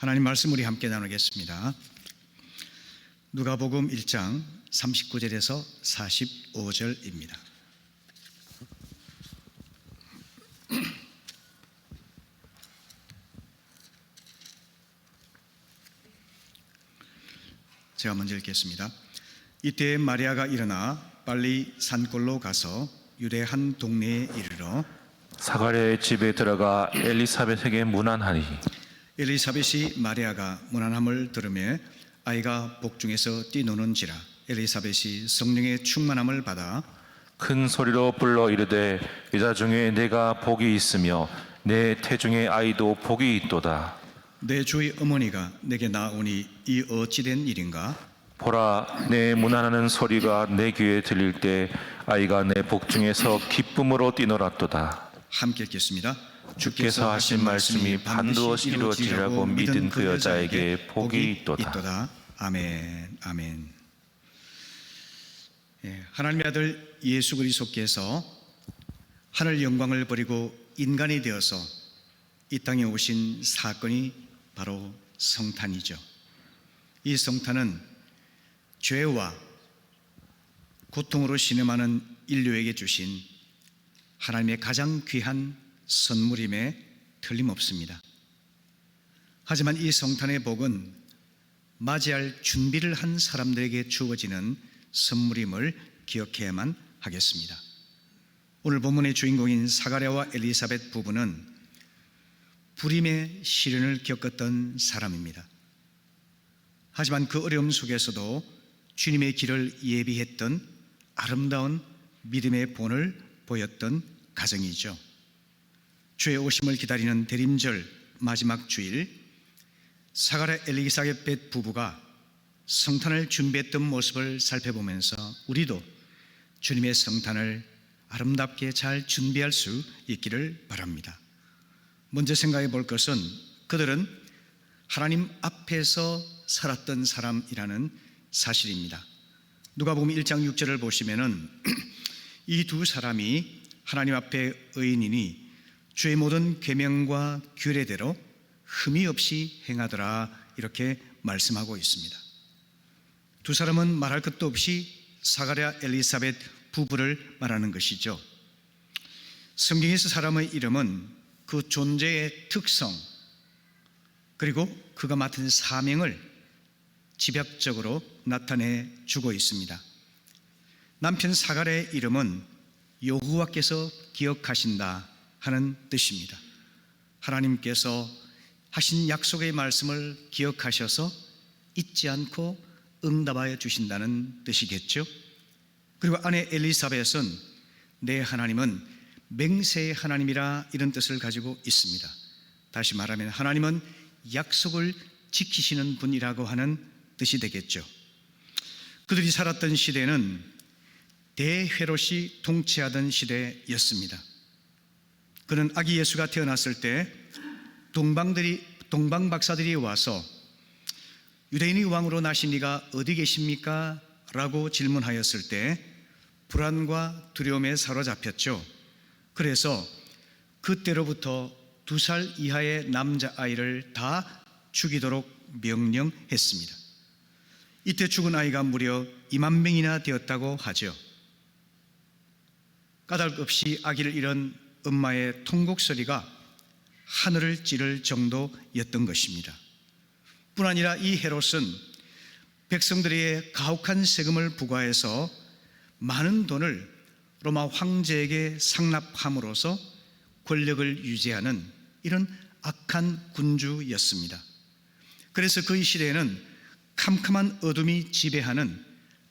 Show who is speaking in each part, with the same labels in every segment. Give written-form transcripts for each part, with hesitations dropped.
Speaker 1: 하나님 말씀 우리 함께 나누겠습니다. 누가복음 1장 39절에서 45절입니다. 제가 먼저 읽겠습니다. 이때 마리아가 일어나 빨리 산골로 가서 유대 한 동네에 이르러
Speaker 2: 사가랴의 집에 들어가 엘리사벳에게 문안하니
Speaker 1: 엘리사벳이 마리아가 문안함을 들으며 아이가 복중에서 뛰노는지라 엘리사벳이 성령의 충만함을 받아
Speaker 2: 큰 소리로 불러 이르되 여자 중에 내가 복이 있으며 내 태중의 아이도 복이 있도다.
Speaker 1: 내 주의 어머니가 내게 나오니 이 어찌된 일인가?
Speaker 2: 보라, 내 문안하는 소리가 내 귀에 들릴 때 아이가 내 복중에서 기쁨으로 뛰놀았도다.
Speaker 1: 함께 읽겠습니다.
Speaker 2: 주께서 하신 말씀이 반드시 이루어지리라고 믿은 그 여자에게 복이 있도다.
Speaker 1: 아멘. 아멘. 하나님의 아들 예수 그리스도께서 하늘 영광을 버리고 인간이 되어서 이 땅에 오신 사건이 바로 성탄이죠. 이 성탄은 죄와 고통으로 신음하는 인류에게 주신 하나님의 가장 귀한 선물임에 틀림없습니다. 하지만 이 성탄의 복은 맞이할 준비를 한 사람들에게 주어지는 선물임을 기억해야만 하겠습니다. 오늘 본문의 주인공인 사가랴와 엘리사벳 부부는 불임의 시련을 겪었던 사람입니다. 하지만 그 어려움 속에서도 주님의 길을 예비했던 아름다운 믿음의 본을 보였던 가정이죠. 주의 오심을 기다리는 대림절 마지막 주일, 사가랴 엘리사벳 부부가 성탄을 준비했던 모습을 살펴보면서 우리도 주님의 성탄을 아름답게 잘 준비할 수 있기를 바랍니다. 먼저 생각해 볼 것은 그들은 하나님 앞에서 살았던 사람이라는 사실입니다. 누가복음 1장 6절을 보시면은 이 두 사람이 하나님 앞에 의인이니 주의 모든 계명과 규례대로 흠이 없이 행하더라 이렇게 말씀하고 있습니다. 두 사람은 말할 것도 없이 사가랴 엘리사벳 부부를 말하는 것이죠. 성경에서 사람의 이름은 그 존재의 특성 그리고 그가 맡은 사명을 집약적으로 나타내 주고 있습니다. 남편 사가랴의 이름은 여호와께서 기억하신다 하는 뜻입니다. 하나님께서 하신 약속의 말씀을 기억하셔서 잊지 않고 응답하여 주신다는 뜻이겠죠. 그리고 아내 엘리사벳은 내 하나님은 맹세의 하나님이라 이런 뜻을 가지고 있습니다. 다시 말하면 하나님은 약속을 지키시는 분이라고 하는 뜻이 되겠죠. 그들이 살았던 시대는 대헤롯이 통치하던 시대였습니다. 그는 아기 예수가 태어났을 때 동방 박사들이 와서 유대인의 왕으로 나신 이가 어디 계십니까? 라고 질문하였을 때 불안과 두려움에 사로잡혔죠. 그래서 그때로부터 2살 이하의 남자아이를 다 죽이도록 명령했습니다. 이때 죽은 아이가 무려 2만 명이나 되었다고 하죠. 까닭 없이 아기를 잃은 엄마의 통곡 소리가 하늘을 찌를 정도였던 것입니다. 뿐 아니라 이 헤롯은 백성들의 가혹한 세금을 부과해서 많은 돈을 로마 황제에게 상납함으로써 권력을 유지하는 이런 악한 군주였습니다. 그래서 그의 시대에는 캄캄한 어둠이 지배하는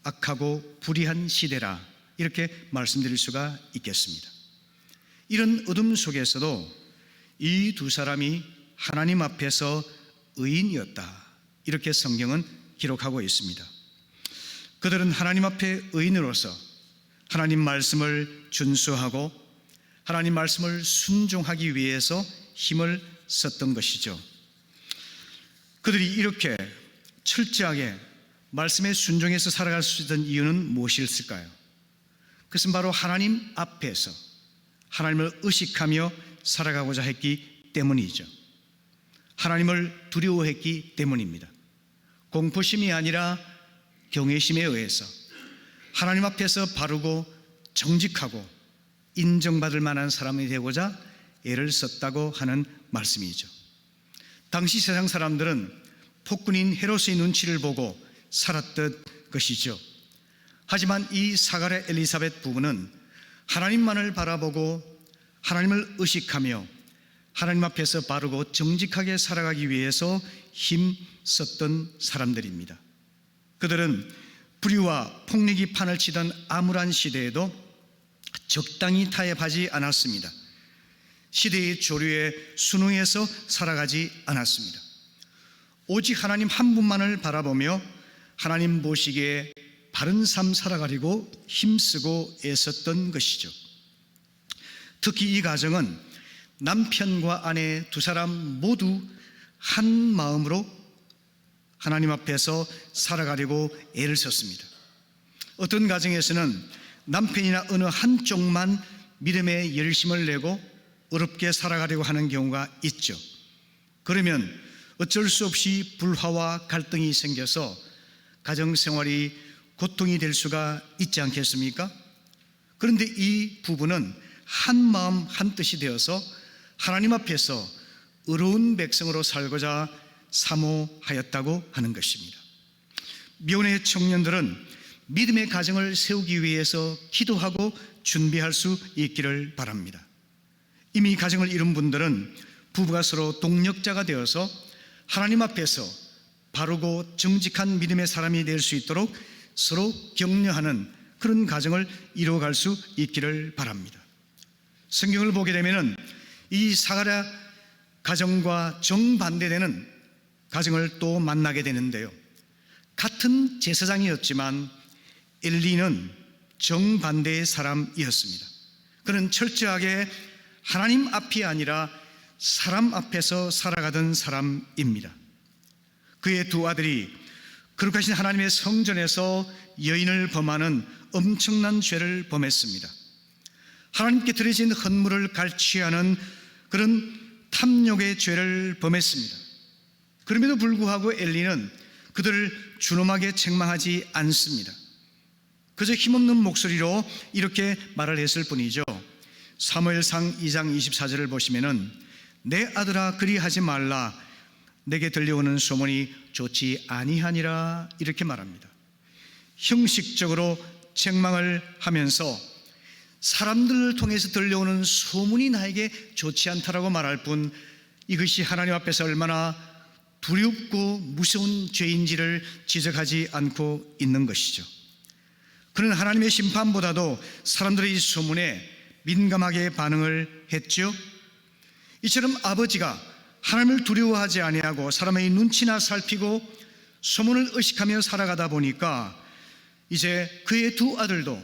Speaker 1: 악하고 불의한 시대라 이렇게 말씀드릴 수가 있겠습니다. 이런 어둠 속에서도 이 두 사람이 하나님 앞에서 의인이었다 이렇게 성경은 기록하고 있습니다. 그들은 하나님 앞에 의인으로서 하나님 말씀을 준수하고 하나님 말씀을 순종하기 위해서 힘을 썼던 것이죠. 그들이 이렇게 철저하게 말씀에 순종해서 살아갈 수 있던 이유는 무엇일까요? 그것은 바로 하나님 앞에서 하나님을 의식하며 살아가고자 했기 때문이죠. 하나님을 두려워했기 때문입니다. 공포심이 아니라 경외심에 의해서 하나님 앞에서 바르고 정직하고 인정받을 만한 사람이 되고자 애를 썼다고 하는 말씀이죠. 당시 세상 사람들은 폭군인 헤롯의 눈치를 보고 살았던 것이죠. 하지만 이 사가랴 엘리사벳 부부는 하나님만을 바라보고 하나님을 의식하며 하나님 앞에서 바르고 정직하게 살아가기 위해서 힘썼던 사람들입니다. 그들은 불의와 폭력이 판을 치던 암울한 시대에도 적당히 타협하지 않았습니다. 시대의 조류에 순응해서 살아가지 않았습니다. 오직 하나님 한 분만을 바라보며 하나님 보시기에 바른 삶 살아가려고 힘쓰고 애썼던 것이죠. 특히 이 가정은 남편과 아내 두 사람 모두 한 마음으로 하나님 앞에서 살아가려고 애를 썼습니다. 어떤 가정에서는 남편이나 어느 한쪽만 믿음의 열심을 내고 어렵게 살아가려고 하는 경우가 있죠. 그러면 어쩔 수 없이 불화와 갈등이 생겨서 가정생활이 고통이 될 수가 있지 않겠습니까? 그런데 이 부부는 한 마음 한 뜻이 되어서 하나님 앞에서 의로운 백성으로 살고자 사모하였다고 하는 것입니다. 미혼의 청년들은 믿음의 가정을 세우기 위해서 기도하고 준비할 수 있기를 바랍니다. 이미 가정을 이룬 분들은 부부가 서로 동력자가 되어서 하나님 앞에서 바르고 정직한 믿음의 사람이 될 수 있도록 서로 격려하는 그런 가정을 이루어갈 수 있기를 바랍니다. 성경을 보게 되면 이 사가랴 가정과 정반대되는 가정을 또 만나게 되는데요. 같은 제사장이었지만 엘리는 정반대의 사람이었습니다. 그는 철저하게 하나님 앞이 아니라 사람 앞에서 살아가던 사람입니다. 그의 두 아들이 거룩하신 하나님의 성전에서 여인을 범하는 엄청난 죄를 범했습니다. 하나님께 드려진 헌물을 갈취하는 그런 탐욕의 죄를 범했습니다. 그럼에도 불구하고 엘리는 그들을 준엄하게 책망하지 않습니다. 그저 힘없는 목소리로 이렇게 말을 했을 뿐이죠. 사무엘상 2장 24절을 보시면은 내 아들아 그리하지 말라 내게 들려오는 소문이 좋지 아니하니라 이렇게 말합니다. 형식적으로 책망을 하면서 사람들을 통해서 들려오는 소문이 나에게 좋지 않다라고 말할 뿐 이것이 하나님 앞에서 얼마나 두렵고 무서운 죄인지를 지적하지 않고 있는 것이죠. 그는 하나님의 심판보다도 사람들의 이 소문에 민감하게 반응을 했죠. 이처럼 아버지가 하나님을 두려워하지 아니하고 사람의 눈치나 살피고 소문을 의식하며 살아가다 보니까 이제 그의 두 아들도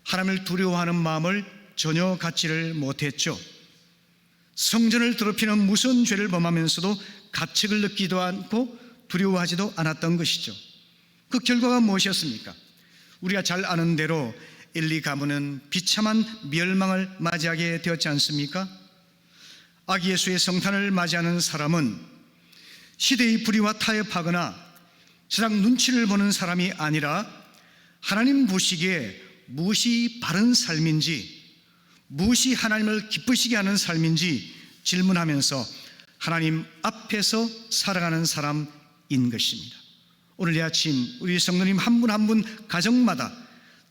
Speaker 1: 하나님을 두려워하는 마음을 전혀 갖지를 못했죠. 성전을 더럽히는 무서운 죄를 범하면서도 가책을 느끼지도 않고 두려워하지도 않았던 것이죠. 그 결과가 무엇이었습니까? 우리가 잘 아는 대로 엘리 가문은 비참한 멸망을 맞이하게 되었지 않습니까? 아기 예수의 성탄을 맞이하는 사람은 시대의 불의와 타협하거나 세상 눈치를 보는 사람이 아니라 하나님 보시기에 무엇이 바른 삶인지, 무엇이 하나님을 기쁘시게 하는 삶인지 질문하면서 하나님 앞에서 살아가는 사람인 것입니다. 오늘 이 아침 우리 성도님 한 분 한 분 가정마다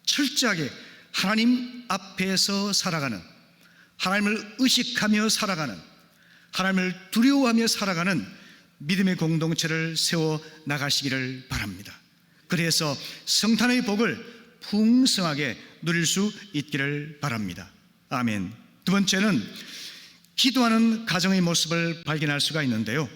Speaker 1: 철저하게 하나님 앞에서 살아가는, 하나님을 의식하며 살아가는, 하나님을 두려워하며 살아가는 믿음의 공동체를 세워 나가시기를 바랍니다. 그래서 성탄의 복을 풍성하게 누릴 수 있기를 바랍니다. 아멘. 두 번째는 기도하는 가정의 모습을 발견할 수가 있는데요.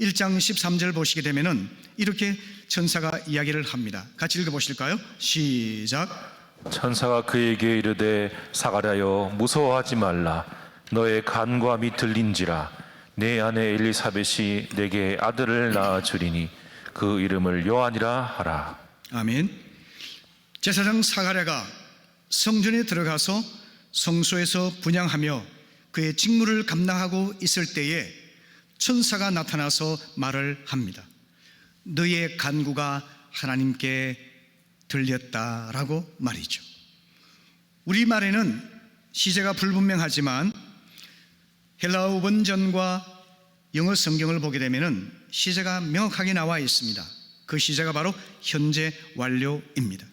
Speaker 1: 1장 13절 보시게 되면은 이렇게 천사가 이야기를 합니다. 같이 읽어보실까요? 시작.
Speaker 2: 천사가 그에게 이르되 사가랴여 무서워하지 말라 너의 간구함이 들린지라 내 아내 엘리사벳이 내게 아들을 낳아 주리니 그 이름을 요한이라 하라.
Speaker 1: 아멘. 제사장 사가랴가 성전에 들어가서 성소에서 분향하며 그의 직무를 감당하고 있을 때에 천사가 나타나서 말을 합니다. 너의 간구가 하나님께 들렸다라고 말이죠. 우리말에는 시제가 불분명하지만 헬라어 원전과 영어 성경을 보게 되면 시제가 명확하게 나와 있습니다. 그 시제가 바로 현재 완료입니다.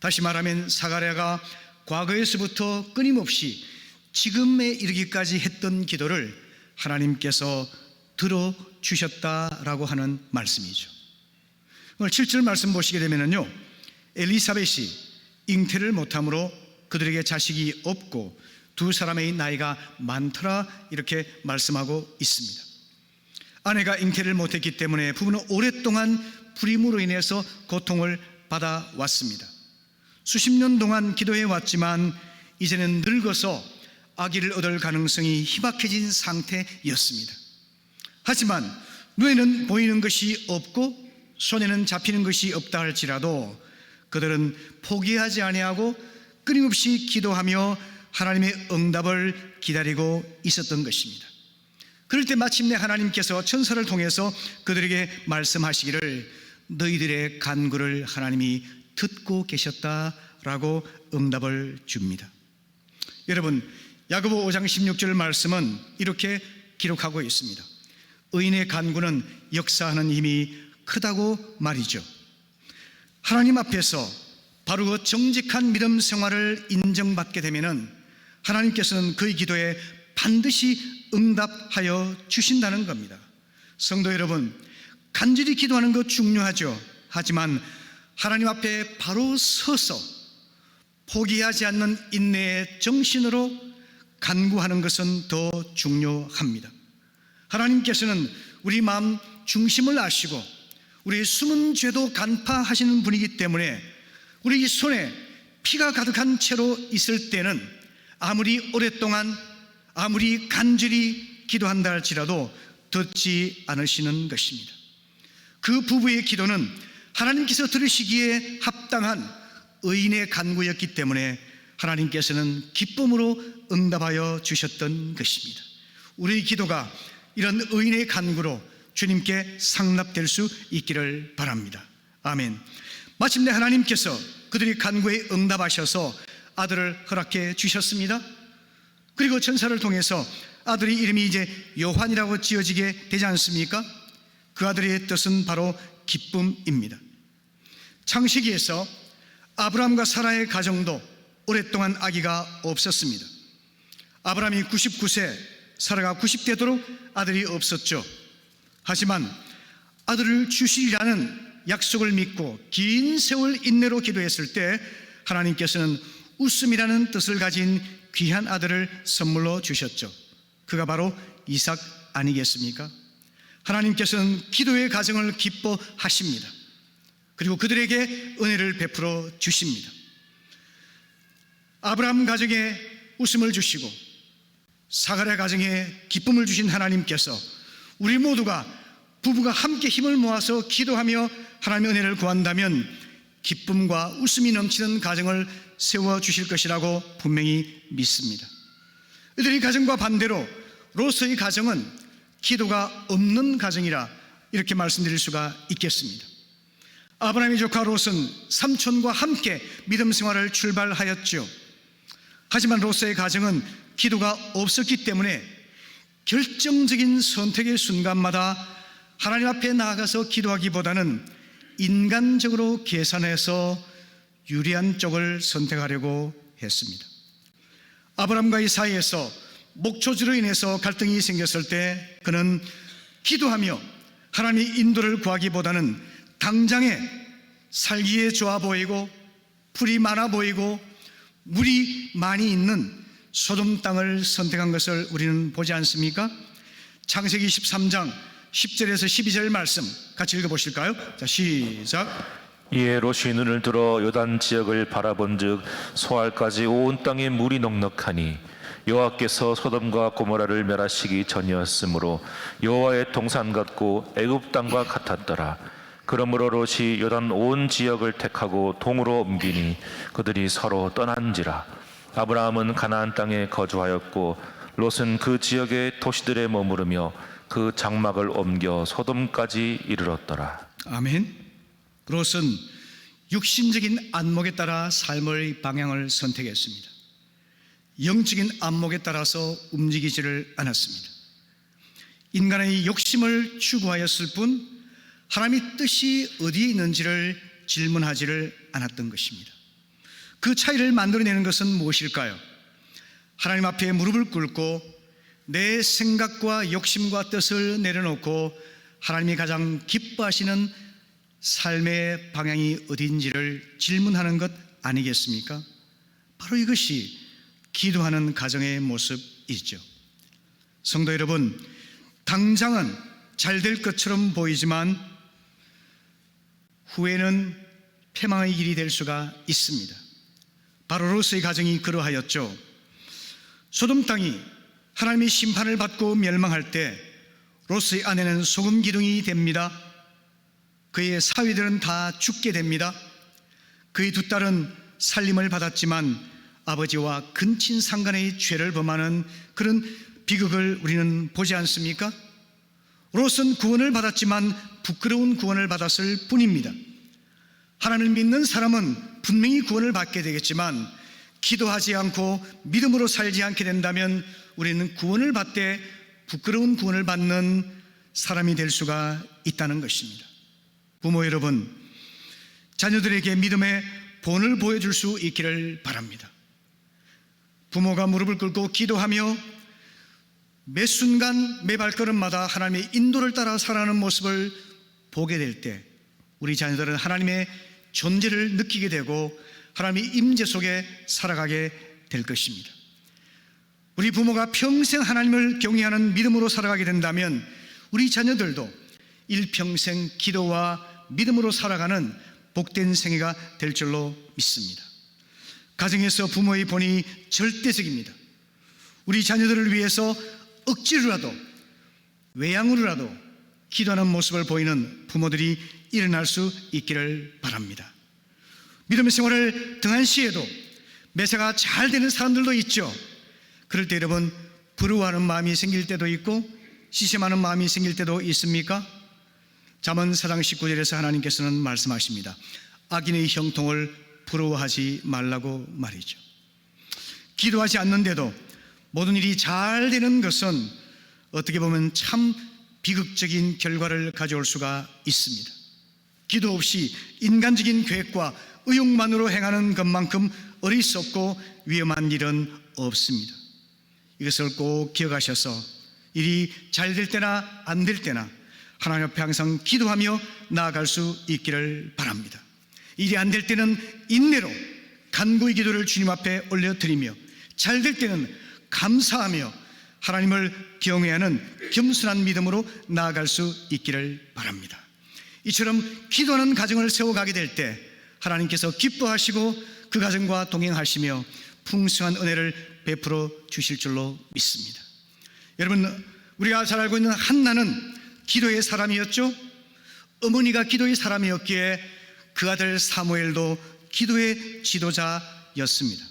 Speaker 1: 다시 말하면 사가랴가 과거에서부터 끊임없이 지금에 이르기까지 했던 기도를 하나님께서 들어주셨다라고 하는 말씀이죠. 오늘 7절 말씀 보시게 되면요, 엘리사벳이 잉태를 못함으로 그들에게 자식이 없고 두 사람의 나이가 많더라, 이렇게 말씀하고 있습니다. 아내가 잉태를 못했기 때문에 부부는 오랫동안 불임으로 인해서 고통을 받아왔습니다. 수십 년 동안 기도해 왔지만 이제는 늙어서 아기를 얻을 가능성이 희박해진 상태였습니다. 하지만 눈에는 보이는 것이 없고 손에는 잡히는 것이 없다 할지라도 그들은 포기하지 아니하고 끊임없이 기도하며 하나님의 응답을 기다리고 있었던 것입니다. 그럴 때 마침내 하나님께서 천사를 통해서 그들에게 말씀하시기를 너희들의 간구를 하나님이 듣고 계셨다라고 응답을 줍니다. 여러분, 야고보 5장 16절 말씀은 이렇게 기록하고 있습니다. 의인의 간구는 역사하는 힘이 크다고 말이죠. 하나님 앞에서 바르고 정직한 믿음 생활을 인정받게 되면은 하나님께서는 그의 기도에 반드시 응답하여 주신다는 겁니다. 성도 여러분, 간절히 기도하는 것 중요하죠. 하지만 하나님 앞에 바로 서서 포기하지 않는 인내의 정신으로 간구하는 것은 더 중요합니다. 하나님께서는 우리 마음 중심을 아시고 우리의 숨은 죄도 간파하시는 분이기 때문에 우리 손에 피가 가득한 채로 있을 때는 아무리 오랫동안 아무리 간절히 기도한다 할지라도 듣지 않으시는 것입니다. 그 부부의 기도는 하나님께서 들으시기에 합당한 의인의 간구였기 때문에 하나님께서는 기쁨으로 응답하여 주셨던 것입니다. 우리의 기도가 이런 의인의 간구로 주님께 상납될 수 있기를 바랍니다. 아멘. 마침내 하나님께서 그들의 간구에 응답하셔서 아들을 허락해 주셨습니다. 그리고 천사를 통해서 아들의 이름이 이제 요한이라고 지어지게 되지 않습니까? 그 아들의 뜻은 바로 기쁨입니다. 창세기에서 아브라함과 사라의 가정도 오랫동안 아기가 없었습니다. 아브라함이 99세, 사라가 90되도록 아들이 없었죠. 하지만 아들을 주시리라는 약속을 믿고 긴 세월 인내로 기도했을 때 하나님께서는 웃음이라는 뜻을 가진 귀한 아들을 선물로 주셨죠. 그가 바로 이삭 아니겠습니까? 하나님께서는 기도의 가정을 기뻐하십니다. 그리고 그들에게 은혜를 베풀어 주십니다. 아브라함 가정에 웃음을 주시고 사가랴 가정에 기쁨을 주신 하나님께서 우리 모두가 부부가 함께 힘을 모아서 기도하며 하나님의 은혜를 구한다면 기쁨과 웃음이 넘치는 가정을 세워주실 것이라고 분명히 믿습니다. 이들의 가정과 반대로 롯의 가정은 기도가 없는 가정이라 이렇게 말씀드릴 수가 있겠습니다. 아브라함의 조카 롯은 삼촌과 함께 믿음 생활을 출발하였죠. 하지만 롯의 가정은 기도가 없었기 때문에 결정적인 선택의 순간마다 하나님 앞에 나아가서 기도하기보다는 인간적으로 계산해서 유리한 쪽을 선택하려고 했습니다. 아브라함과의 사이에서 목초지로 인해서 갈등이 생겼을 때 그는 기도하며 하나님의 인도를 구하기보다는 당장에 살기에 좋아 보이고 풀이 많아 보이고 물이 많이 있는 소돔 땅을 선택한 것을 우리는 보지 않습니까? 창세기 13장 10절에서 12절 말씀 같이 읽어보실까요? 자, 시작.
Speaker 2: 이에 롯이 눈을 들어 요단 지역을 바라본즉 소알까지 온 땅에 물이 넉넉하니 여호와께서 소돔과 고모라를 멸하시기 전이었으므로 여호와의 동산 같고 애굽 땅과 같았더라. 그러므로 롯이 요단 온 지역을 택하고 동으로 옮기니 그들이 서로 떠난지라. 아브라함은 가나안 땅에 거주하였고 롯은 그 지역의 도시들에 머무르며 그 장막을 옮겨 소돔까지 이르렀더라.
Speaker 1: 아멘. 롯은 육신적인 안목에 따라 삶의 방향을 선택했습니다. 영적인 안목에 따라서 움직이지를 않았습니다. 인간의 욕심을 추구하였을 뿐 하나님의 뜻이 어디에 있는지를 질문하지를 않았던 것입니다. 그 차이를 만들어내는 것은 무엇일까요? 하나님 앞에 무릎을 꿇고 내 생각과 욕심과 뜻을 내려놓고 하나님이 가장 기뻐하시는 삶의 방향이 어디인지를 질문하는 것 아니겠습니까? 바로 이것이 기도하는 가정의 모습이죠. 성도 여러분, 당장은 잘 될 것처럼 보이지만 후에는 패망의 길이 될 수가 있습니다. 바로 롯의 가정이 그러하였죠. 소돔 땅이 하나님의 심판을 받고 멸망할 때 롯의 아내는 소금 기둥이 됩니다. 그의 사위들은 다 죽게 됩니다. 그의 두 딸은 살림을 받았지만 아버지와 근친 상간의 죄를 범하는 그런 비극을 우리는 보지 않습니까? 롯은 구원을 받았지만 부끄러운 구원을 받았을 뿐입니다. 하나님을 믿는 사람은 분명히 구원을 받게 되겠지만 기도하지 않고 믿음으로 살지 않게 된다면 우리는 구원을 받되 부끄러운 구원을 받는 사람이 될 수가 있다는 것입니다. 부모 여러분, 자녀들에게 믿음의 본을 보여줄 수 있기를 바랍니다. 부모가 무릎을 꿇고 기도하며 매 순간 매 발걸음마다 하나님의 인도를 따라 살아가는 모습을 보게 될 때 우리 자녀들은 하나님의 존재를 느끼게 되고 하나님의 임재 속에 살아가게 될 것입니다. 우리 부모가 평생 하나님을 경외하는 믿음으로 살아가게 된다면 우리 자녀들도 일평생 기도와 믿음으로 살아가는 복된 생애가 될 줄로 믿습니다. 가정에서 부모의 본이 절대적입니다. 우리 자녀들을 위해서 억지로라도 외양으로라도 기도하는 모습을 보이는 부모들이 일어날 수 있기를 바랍니다. 믿음의 생활을 등한시해도 매사가 잘 되는 사람들도 있죠. 그럴 때 여러분 부러워하는 마음이 생길 때도 있고 시샘하는 마음이 생길 때도 있습니까? 잠언 4장 19절에서 하나님께서는 말씀하십니다. 악인의 형통을 부러워하지 말라고 말이죠. 기도하지 않는데도 모든 일이 잘 되는 것은 어떻게 보면 참 비극적인 결과를 가져올 수가 있습니다. 기도 없이 인간적인 계획과 의욕만으로 행하는 것만큼 어리석고 위험한 일은 없습니다. 이것을 꼭 기억하셔서 일이 잘 될 때나 안 될 때나 하나님 앞에 항상 기도하며 나아갈 수 있기를 바랍니다. 일이 안 될 때는 인내로 간구의 기도를 주님 앞에 올려드리며 잘 될 때는 감사하며 하나님을 경외하는 겸손한 믿음으로 나아갈 수 있기를 바랍니다. 이처럼 기도하는 가정을 세워가게 될 때 하나님께서 기뻐하시고 그 가정과 동행하시며 풍성한 은혜를 베풀어 주실 줄로 믿습니다. 여러분, 우리가 잘 알고 있는 한나는 기도의 사람이었죠. 어머니가 기도의 사람이었기에 그 아들 사무엘도 기도의 지도자였습니다.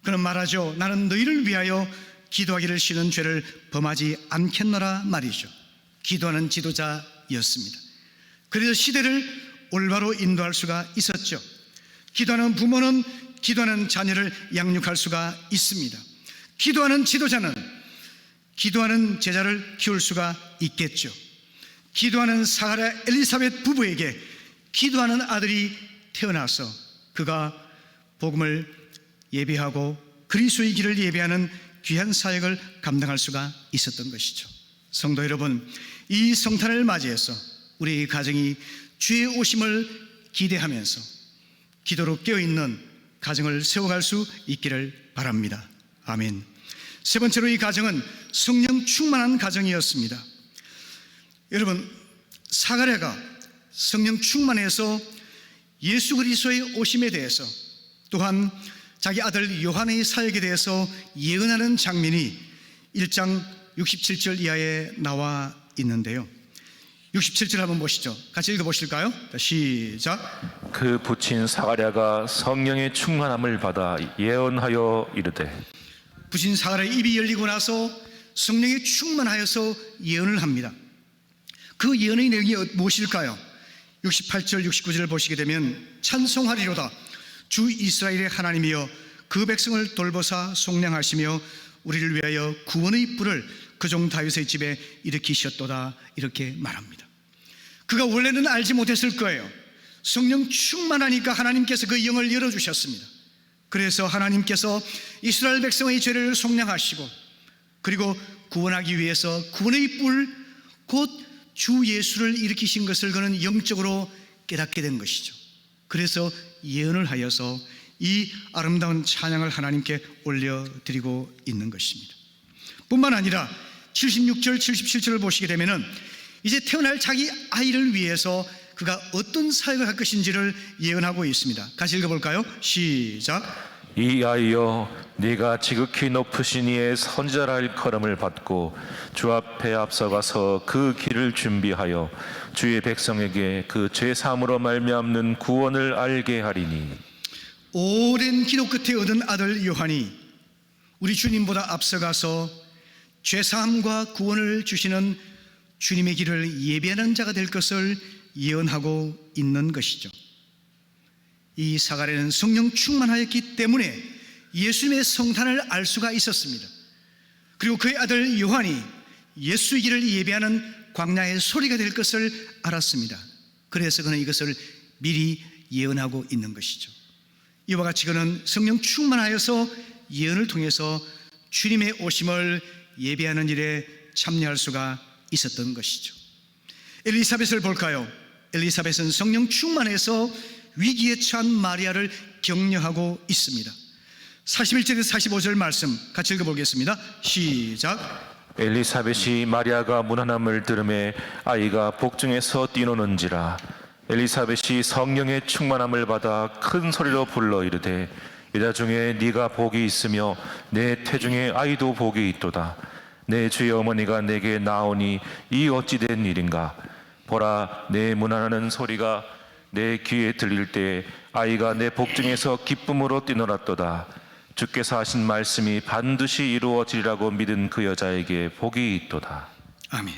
Speaker 1: 그는 말하죠. 나는 너희를 위하여 기도하기를 싫은 죄를 범하지 않겠노라 말이죠. 기도하는 지도자였습니다. 그래서 시대를 올바로 인도할 수가 있었죠. 기도하는 부모는 기도하는 자녀를 양육할 수가 있습니다. 기도하는 지도자는 기도하는 제자를 키울 수가 있겠죠. 기도하는 사가랴 엘리사벳 부부에게 기도하는 아들이 태어나서 그가 복음을 예배하고 그리스도의 길을 예배하는 귀한 사역을 감당할 수가 있었던 것이죠. 성도 여러분, 이 성탄을 맞이해서 우리 가정이 주의 오심을 기대하면서 기도로 깨어있는 가정을 세워갈 수 있기를 바랍니다. 아멘. 세 번째로 이 가정은 성령 충만한 가정이었습니다. 여러분, 사가랴가 성령 충만해서 예수 그리스도의 오심에 대해서 또한 자기 아들 요한의 사역에 대해서 예언하는 장면이 1장 67절 이하에 나와 있는데요. 67절 한번 보시죠. 같이 읽어보실까요? 시작.
Speaker 2: 그 부친 사가랴가 성령의 충만함을 받아 예언하여 이르되
Speaker 1: 부친 사가랴의 입이 열리고 나서 성령에 충만하여서 예언을 합니다. 그 예언의 내용이 무엇일까요? 68절 69절을 보시게 되면 찬송하리로다 주 이스라엘의 하나님이여 그 백성을 돌보사 속량하시며 우리를 위하여 구원의 뿔을 그 종 다윗의 집에 일으키셨도다, 이렇게 말합니다. 그가 원래는 알지 못했을 거예요. 성령 충만하니까 하나님께서 그 영을 열어주셨습니다. 그래서 하나님께서 이스라엘 백성의 죄를 속량하시고 그리고 구원하기 위해서 구원의 뿔 곧 주 예수를 일으키신 것을 그는 영적으로 깨닫게 된 것이죠. 그래서 예언을 하여서 이 아름다운 찬양을 하나님께 올려드리고 있는 것입니다. 뿐만 아니라 76절 77절을 보시게 되면 이제 태어날 자기 아이를 위해서 그가 어떤 사역을 할 것인지를 예언하고 있습니다. 같이 읽어볼까요? 시작.
Speaker 2: 이 아이여 네가 지극히 높으신 이의 선지자라 일컬음을 받고 주 앞에 앞서가서 그 길을 준비하여 주의 백성에게 그 죄사함으로 말미암는 구원을 알게 하리니.
Speaker 1: 오랜 기도 끝에 얻은 아들 요한이 우리 주님보다 앞서가서 죄사함과 구원을 주시는 주님의 길을 예비하는 자가 될 것을 예언하고 있는 것이죠. 이 사가랴는 성령 충만하였기 때문에 예수님의 성탄을 알 수가 있었습니다. 그리고 그의 아들 요한이 예수의 길을 예비하는 광야의 소리가 될 것을 알았습니다. 그래서 그는 이것을 미리 예언하고 있는 것이죠. 이와 같이 그는 성령 충만하여서 예언을 통해서 주님의 오심을 예비하는 일에 참여할 수가 있었던 것이죠. 엘리사벳을 볼까요? 엘리사벳은 성령 충만해서 위기에 처한 마리아를 격려하고 있습니다. 41절에서 45절 말씀 같이 읽어보겠습니다. 시작.
Speaker 2: 엘리사벳이 마리아가 문안함을 들음에 아이가 복중에서 뛰노는지라. 엘리사벳이 성령의 충만함을 받아 큰 소리로 불러 이르되 여자 중에 네가 복이 있으며 내 태중에 아이도 복이 있도다. 내 주의 어머니가 내게 나오니 이 어찌 된 일인가. 보라, 내 문안하는 소리가 내 귀에 들릴 때 아이가 내 복중에서 기쁨으로 뛰놀았도다. 주께서 하신 말씀이 반드시 이루어지리라고 믿은 그 여자에게 복이 있도다.
Speaker 1: 아멘.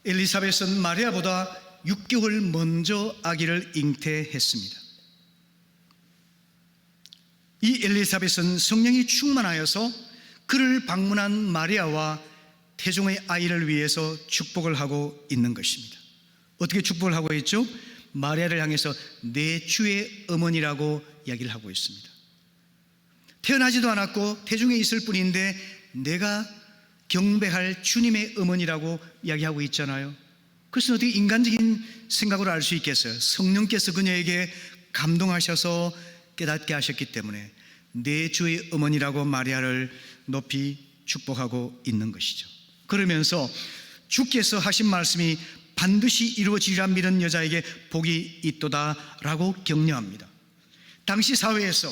Speaker 1: 엘리사벳은 마리아보다 6개월 먼저 아기를 잉태했습니다. 이 엘리사벳은 성령이 충만하여서 그를 방문한 마리아와 태중의 아이를 위해서 축복을 하고 있는 것입니다. 어떻게 축복을 하고 있죠? 마리아를 향해서 내 주의 어머니라고 이야기를 하고 있습니다. 태어나지도 않았고 태중에 있을 뿐인데 내가 경배할 주님의 어머니라고 이야기하고 있잖아요. 그것은 어떻게 인간적인 생각으로 알 수 있겠어요? 성령께서 그녀에게 감동하셔서 깨닫게 하셨기 때문에 내 주의 어머니라고 마리아를 높이 축복하고 있는 것이죠. 그러면서 주께서 하신 말씀이 반드시 이루어지리라 믿은 여자에게 복이 있도다라고 격려합니다. 당시 사회에서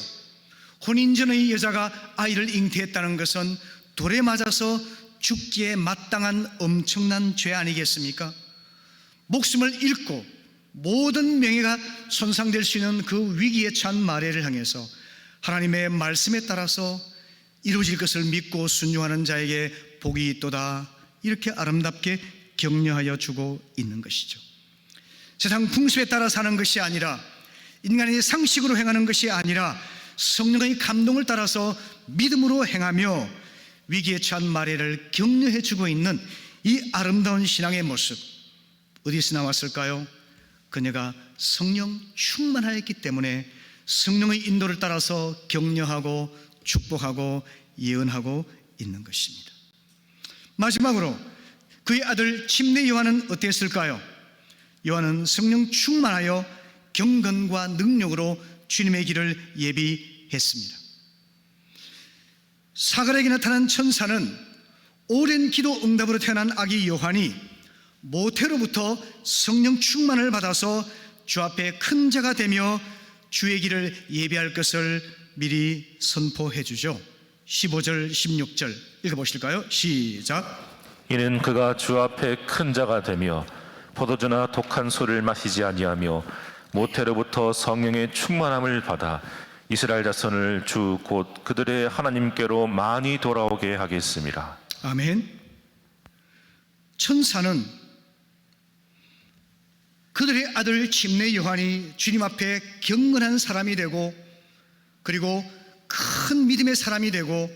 Speaker 1: 혼인 전의 여자가 아이를 잉태했다는 것은 돌에 맞아서 죽기에 마땅한 엄청난 죄 아니겠습니까? 목숨을 잃고 모든 명예가 손상될 수 있는 그 위기에 처한 마리아를 향해서 하나님의 말씀에 따라서 이루어질 것을 믿고 순종하는 자에게 복이 있도다, 이렇게 아름답게 격려하여 주고 있는 것이죠. 세상 풍습에 따라 사는 것이 아니라 인간의 상식으로 행하는 것이 아니라 성령의 감동을 따라서 믿음으로 행하며 위기에 처한 마리아를 격려해 주고 있는 이 아름다운 신앙의 모습, 어디서 나왔을까요? 그녀가 성령 충만하였기 때문에 성령의 인도를 따라서 격려하고 축복하고 예언하고 있는 것입니다. 마지막으로 그의 아들 침례 요한은 어땠을까요? 요한은 성령 충만하여 경건과 능력으로 주님의 길을 예비했습니다. 사가랴에게 나타난 천사는 오랜 기도 응답으로 태어난 아기 요한이 모태로부터 성령 충만을 받아서 주 앞에 큰 자가 되며 주의 길을 예비할 것을 미리 선포해 주죠. 15절 16절 읽어보실까요? 시작.
Speaker 2: 이는 그가 주 앞에 큰 자가 되며 포도주나 독한 술을 마시지 아니하며 모태로부터 성령의 충만함을 받아 이스라엘 자손을 주 곧 그들의 하나님께로 많이 돌아오게 하겠습니다.
Speaker 1: 아멘. 천사는 그들의 아들 침례 요한이 주님 앞에 경건한 사람이 되고, 그리고 큰 믿음의 사람이 되고,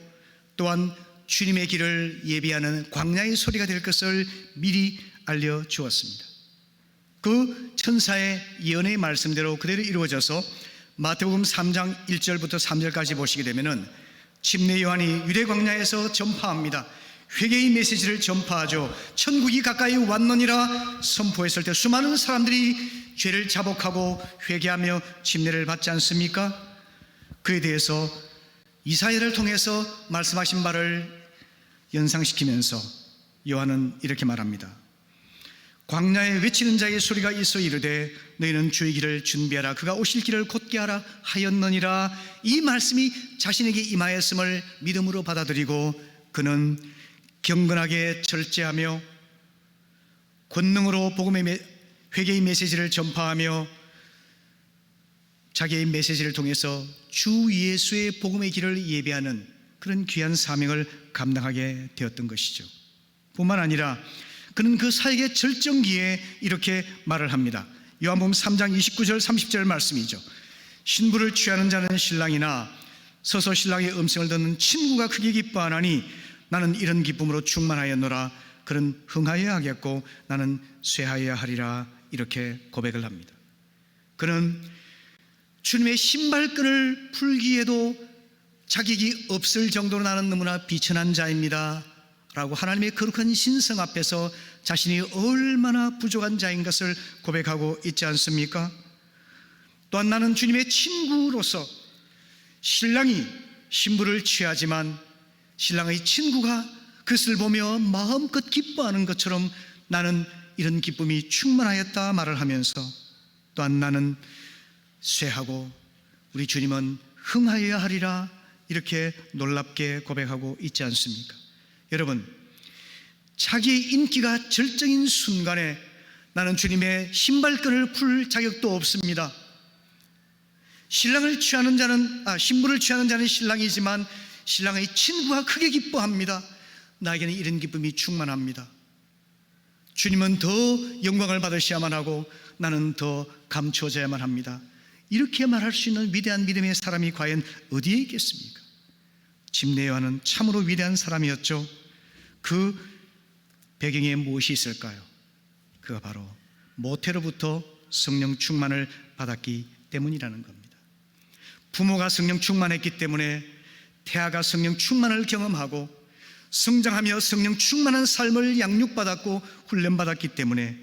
Speaker 1: 또한 주님의 길을 예비하는 광야의 소리가 될 것을 미리 알려주었습니다. 그 천사의 예언의 말씀대로 그대로 이루어져서 마태복음 3장 1절부터 3절까지 보시게 되면은 침례 요한이 유대 광야에서 전파합니다. 회개의 메시지를 전파하죠. 천국이 가까이 왔느니라 선포했을 때 수많은 사람들이 죄를 자복하고 회개하며 침례를 받지 않습니까? 그에 대해서 이사야를 통해서 말씀하신 바를 연상시키면서 요한은 이렇게 말합니다. 광야에 외치는 자의 소리가 있어 이르되 너희는 주의 길을 준비하라, 그가 오실 길을 곧게 하라 하였느니라. 이 말씀이 자신에게 임하였음을 믿음으로 받아들이고 그는 경건하게 절제하며 권능으로 복음의 회개의 메시지를 전파하며 자기의 메시지를 통해서 주 예수의 복음의 길을 예배하는 그런 귀한 사명을 감당하게 되었던 것이죠. 뿐만 아니라 그는 그 사역의 절정기에 이렇게 말을 합니다. 요한복음 3장 29절 30절 말씀이죠. 신부를 취하는 자는 신랑이나 서서 신랑의 음성을 듣는 친구가 크게 기뻐하나니 나는 이런 기쁨으로 충만하였노라. 그는 흥하여야 하겠고 나는 쇠하여야 하리라. 이렇게 고백을 합니다. 그는 주님의 신발끈을 풀기에도 자격이 없을 정도로 나는 너무나 비천한 자입니다 라고 하나님의 거룩한 신성 앞에서 자신이 얼마나 부족한 자인 것을 고백하고 있지 않습니까? 또한 나는 주님의 친구로서 신랑이 신부를 취하지만 신랑의 친구가 그것을 보며 마음껏 기뻐하는 것처럼 나는 이런 기쁨이 충만하였다 말을 하면서 또한 나는 쇠하고 우리 주님은 흥하여야 하리라 이렇게 놀랍게 고백하고 있지 않습니까? 여러분, 자기의 인기가 절정인 순간에 나는 주님의 신발끈을 풀 자격도 없습니다. 신부를 취하는 자는 신랑이지만 신랑의 친구가 크게 기뻐합니다. 나에게는 이런 기쁨이 충만합니다. 주님은 더 영광을 받으셔야만 하고 나는 더 감추어져야만 합니다. 이렇게 말할 수 있는 위대한 믿음의 사람이 과연 어디에 있겠습니까? 침례 요한은 참으로 위대한 사람이었죠. 그 배경에 무엇이 있을까요? 그가 바로 모태로부터 성령 충만을 받았기 때문이라는 겁니다. 부모가 성령 충만했기 때문에 태아가 성령 충만을 경험하고 성장하며 성령 충만한 삶을 양육받았고 훈련받았기 때문에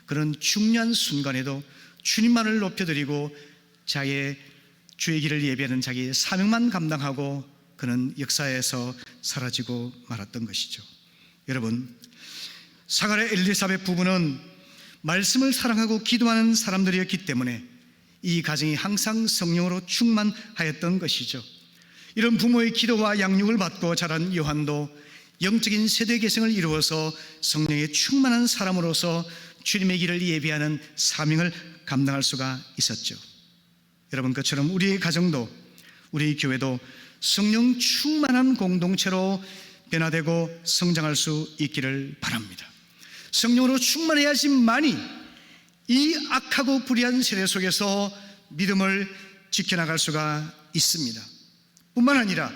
Speaker 1: 그런 중요한 순간에도 주님만을 높여드리고 자기의 주의 길을 예배하는 자기의 사명만 감당하고 그는 역사에서 사라지고 말았던 것이죠. 여러분, 사가랴 엘리사벳 부부는 말씀을 사랑하고 기도하는 사람들이었기 때문에 이 가정이 항상 성령으로 충만하였던 것이죠. 이런 부모의 기도와 양육을 받고 자란 요한도 영적인 세대 개성을 이루어서 성령의 충만한 사람으로서 주님의 길을 예비하는 사명을 감당할 수가 있었죠. 여러분, 그처럼 우리의 가정도 우리 교회도 성령 충만한 공동체로 변화되고 성장할 수 있기를 바랍니다. 성령으로 충만해야지만이 이 악하고 불의한 세대 속에서 믿음을 지켜나갈 수가 있습니다. 뿐만 아니라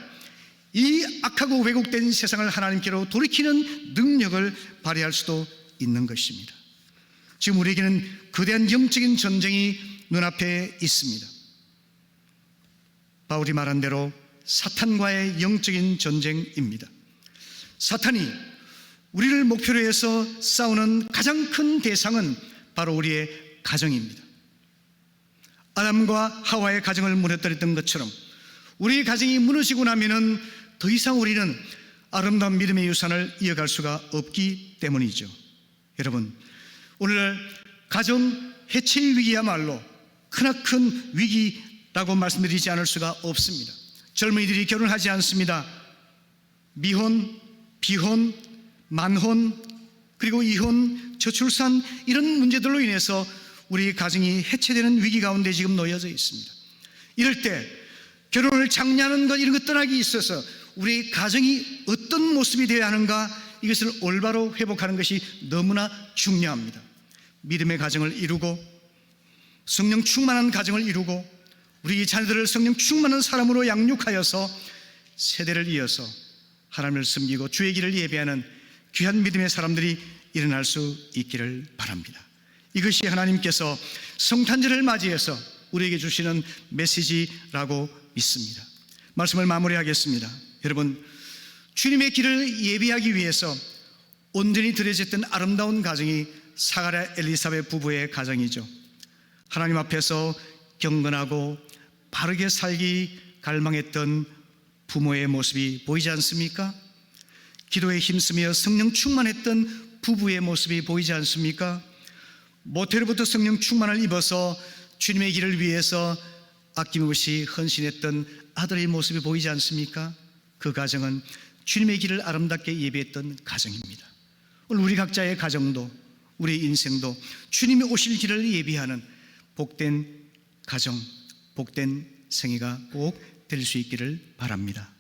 Speaker 1: 이 악하고 왜곡된 세상을 하나님께로 돌이키는 능력을 발휘할 수도 있는 것입니다. 지금 우리에게는 거대한 영적인 전쟁이 눈앞에 있습니다. 바울이 말한 대로 사탄과의 영적인 전쟁입니다. 사탄이 우리를 목표로 해서 싸우는 가장 큰 대상은 바로 우리의 가정입니다. 아담과 하와의 가정을 무너뜨렸던 것처럼 우리의 가정이 무너지고 나면은 더 이상 우리는 아름다운 믿음의 유산을 이어갈 수가 없기 때문이죠. 여러분, 오늘날 가정 해체의 위기야말로 크나큰 위기라고 말씀드리지 않을 수가 없습니다. 젊은이들이 결혼하지 않습니다. 미혼, 비혼, 만혼, 그리고 이혼, 저출산 이런 문제들로 인해서 우리 가정이 해체되는 위기 가운데 지금 놓여져 있습니다. 이럴 때 결혼을 장려하는 것 이런 것 떠나기 있어서 우리 가정이 어떤 모습이 되어야 하는가 이것을 올바로 회복하는 것이 너무나 중요합니다. 믿음의 가정을 이루고 성령 충만한 가정을 이루고 우리 자녀들을 성령 충만한 사람으로 양육하여서 세대를 이어서 하나님을 섬기고 주의 길을 예배하는 귀한 믿음의 사람들이 일어날 수 있기를 바랍니다. 이것이 하나님께서 성탄절을 맞이해서 우리에게 주시는 메시지라고 믿습니다. 말씀을 마무리하겠습니다. 여러분, 주님의 길을 예비하기 위해서 온전히 들여졌던 아름다운 가정이 사가랴 엘리사벳 부부의 가정이죠. 하나님 앞에서 경건하고 바르게 살기 갈망했던 부모의 모습이 보이지 않습니까? 기도에 힘쓰며 성령 충만했던 부부의 모습이 보이지 않습니까? 모태로부터 성령 충만을 입어서 주님의 길을 위해서 아낌없이 헌신했던 아들의 모습이 보이지 않습니까? 그 가정은 주님의 길을 아름답게 예배했던 가정입니다. 오늘 우리 각자의 가정도 우리 인생도 주님이 오실 길을 예비하는 복된 가정, 복된 생애가 꼭 될 수 있기를 바랍니다.